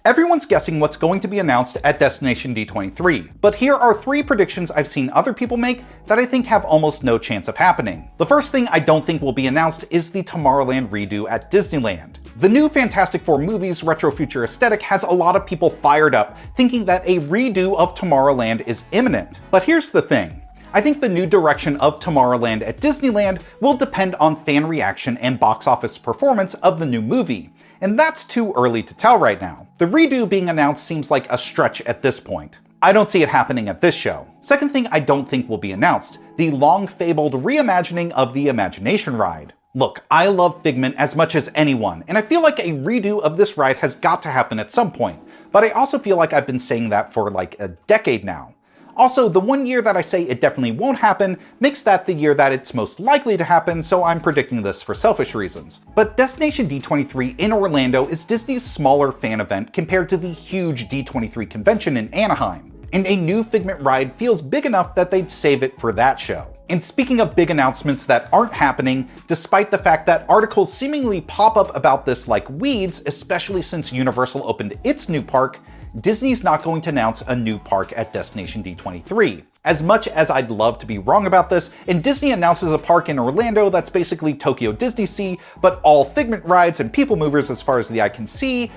Everyone's guessing what's going to be announced at Destination D23, but here are 3 predictions I've seen other people make that I think have almost no chance of happening. The first thing I don't think will be announced is the Tomorrowland redo at Disneyland. The new Fantastic Four movie's retro-future aesthetic has a lot of people fired up, thinking that a redo of Tomorrowland is imminent. But here's the thing. I think the new direction of Tomorrowland at Disneyland will depend on fan reaction and box office performance of the new movie, and that's too early to tell right now. The redo being announced seems like a stretch at this point. I don't see it happening at this show. Second thing I don't think will be announced, the long-fabled reimagining of the Imagination ride. Look, I love Figment as much as anyone, and I feel like a redo of this ride has got to happen at some point, but I also feel like I've been saying that for like a decade now. Also, the one year that I say it definitely won't happen makes that the year that it's most likely to happen, so I'm predicting this for selfish reasons. But Destination D23 in Orlando is Disney's smaller fan event compared to the huge D23 convention in Anaheim, and a new Figment ride feels big enough that they'd save it for that show. And speaking of big announcements that aren't happening, despite the fact that articles seemingly pop up about this like weeds, especially since Universal opened its new park, Disney's not going to announce a new park at Destination D23. As much as I'd love to be wrong about this, and Disney announces a park in Orlando that's basically Tokyo Disney Sea, but all Figment rides and people movers as far as the eye can see,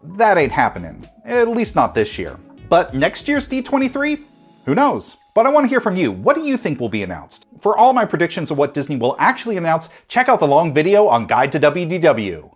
that ain't happening. At least not this year. But next year's D23? Who knows? But I want to hear from you. What do you think will be announced? For all my predictions of what Disney will actually announce, check out the long video on Guide to WDW.